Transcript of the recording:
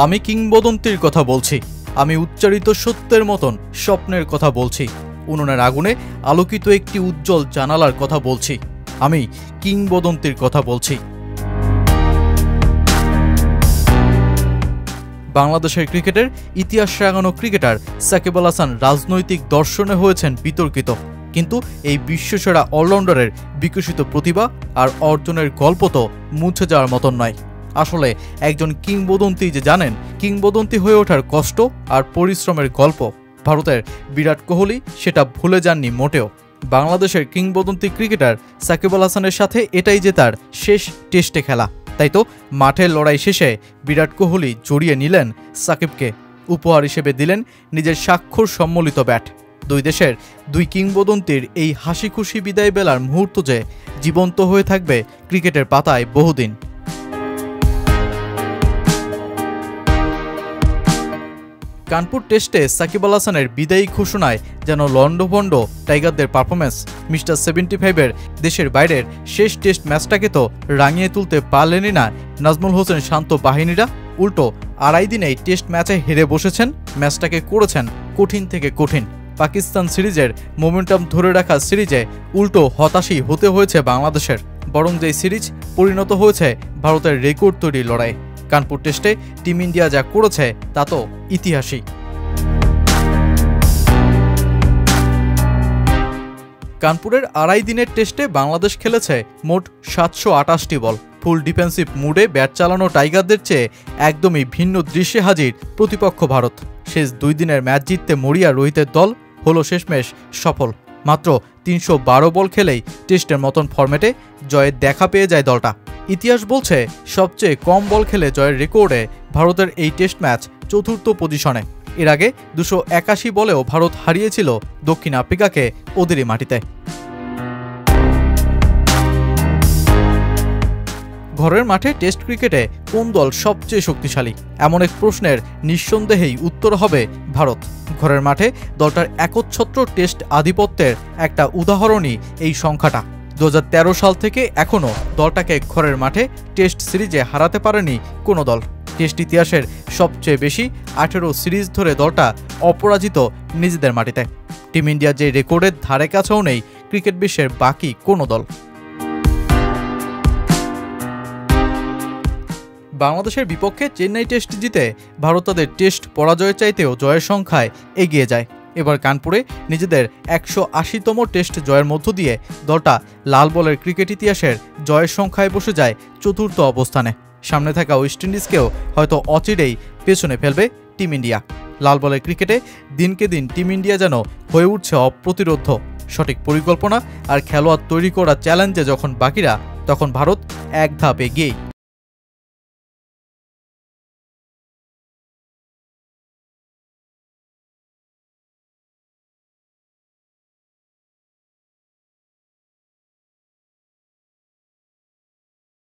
আমি কিংবদন্তির কথা বলছি। আমি উচ্চারিত সত্যের মতন স্বপ্নের কথা বলছি। উনুনের আগুনে আলোকিত একটি উজ্জ্বল জানালার কথা বলছি। আমি কিংবদন্তির কথা বলছি। বাংলাদেশের ক্রিকেটের ইতিহাস রাঙানো ক্রিকেটার সাকিব আল হাসান রাজনৈতিক দর্শনে হয়েছেন বিতর্কিত, কিন্তু এই বিশ্বসেরা অলরাউন্ডারের বিকশিত প্রতিভা আর অর্জনের গল্প তো মুছে যাওয়ার মতন নয়। আসলে একজন কিংবদন্তি যে জানেন কিংবদন্তি হয়ে ওঠার কষ্ট আর পরিশ্রমের গল্প। ভারতের বিরাট কোহলি সেটা ভুলে যাননি মোটেও। বাংলাদেশের কিংবদন্তি ক্রিকেটার সাকিব আল হাসানের সাথে এটাই যে তার শেষ টেস্টে খেলা। তাই তো মাঠের লড়াই শেষে বিরাট কোহলি জড়িয়ে নিলেন সাকিবকে, উপহার হিসেবে দিলেন নিজের স্বাক্ষর সম্মিলিত ব্যাট। দুই দেশের দুই কিংবদন্তির এই হাসি খুশি বিদায় বেলার মুহূর্ত যে জীবন্ত হয়ে থাকবে ক্রিকেটের পাতায় বহুদিন। কানপুর টেস্টে সাকিব আল হাসানের বিদায়ী ঘোষণায় যেন লন্ডভন্ড টাইগারদের পারফরমেন্স। মিস্টার 75-এর দেশের বাইরের শেষ টেস্ট ম্যাচটাকে তো রাঙিয়ে তুলতে পারলেনই না নাজমুল হোসেন শান্ত বাহিনীরা, উল্টো আড়াই দিনেই টেস্ট ম্যাচে হেরে বসেছেন। ম্যাচটাকে করেছেন কঠিন থেকে কঠিন। পাকিস্তান সিরিজের মোমেন্টাম ধরে রাখা সিরিজে উল্টো হতাশই হতে হয়েছে বাংলাদেশের, বরং যে সিরিজ পরিণত হয়েছে ভারতের রেকর্ড তৈরির লড়াই। কানপুর টেস্টে টিম ইন্ডিয়া যা করেছে তা তো ইতিহাসই। কানপুরের আড়াই দিনের টেস্টে বাংলাদেশ খেলেছে মোট 728টি বল। ফুল ডিফেন্সিভ মুডে ব্যাট চালানো টাইগারদের চেয়ে একদমই ভিন্ন দৃশ্যে হাজির প্রতিপক্ষ ভারত। শেষ 2 দিনের ম্যাচ জিততে মরিয়া রোহিতের দল হলো শেষমেশ সফল। মাত্র 312 বল খেলেই টেস্টের মতন ফরম্যাটে জয়ের দেখা পেয়ে যায় দলটা। ইতিহাস বলছে সবচেয়ে কম বল খেলে জয়ের রেকর্ডে ভারতের এই টেস্ট ম্যাচ 4র্থ পজিশনে। এর আগে 281 বলেও ভারত হারিয়েছিল দক্ষিণ আফ্রিকাকে ওদেরই মাটিতে। ঘরের মাঠে টেস্ট ক্রিকেটে কোন দল সবচেয়ে শক্তিশালী, এমন এক প্রশ্নের নিঃসন্দেহেই উত্তর হবে ভারত। ঘরের মাঠে দলটার একচ্ছত্র টেস্ট আধিপত্যের একটা উদাহরণই এই সংখ্যাটা। 2013 সাল থেকে এখনও দলটাকে ঘরের মাঠে টেস্ট সিরিজে হারাতে পারেনি কোনো দল। টেস্ট ইতিহাসের সবচেয়ে বেশি 18 সিরিজ ধরে দলটা অপরাজিত নিজেদের মাটিতে। টিম ইন্ডিয়ার যে রেকর্ডের ধারে কাছেও নেই ক্রিকেট বিশ্বের বাকি কোনো দল। বাংলাদেশের বিপক্ষে চেন্নাই টেস্ট জিতে ভারত তাদের টেস্ট পরাজয়ের চাইতেও জয়ের সংখ্যায় এগিয়ে যায়। এবার কানপুরে নিজেদের 180তম টেস্ট জয়ের মধ্য দিয়ে দলটা লাল বলের ক্রিকেট ইতিহাসের জয়ের সংখ্যায় বসে যায় 4র্থ অবস্থানে। সামনে থাকা ওয়েস্ট ইন্ডিজকেও হয়তো অচিরেই পেছনে ফেলবে টিম ইন্ডিয়া। লাল বলের ক্রিকেটে দিনকে দিন টিম ইন্ডিয়া যেন হয়ে উঠছে অপ্রতিরোধ্য। সঠিক পরিকল্পনা আর খেলোয়াড় তৈরি করা চ্যালেঞ্জে যখন বাকিরা, তখন ভারত এক ধাপ এগিয়েই।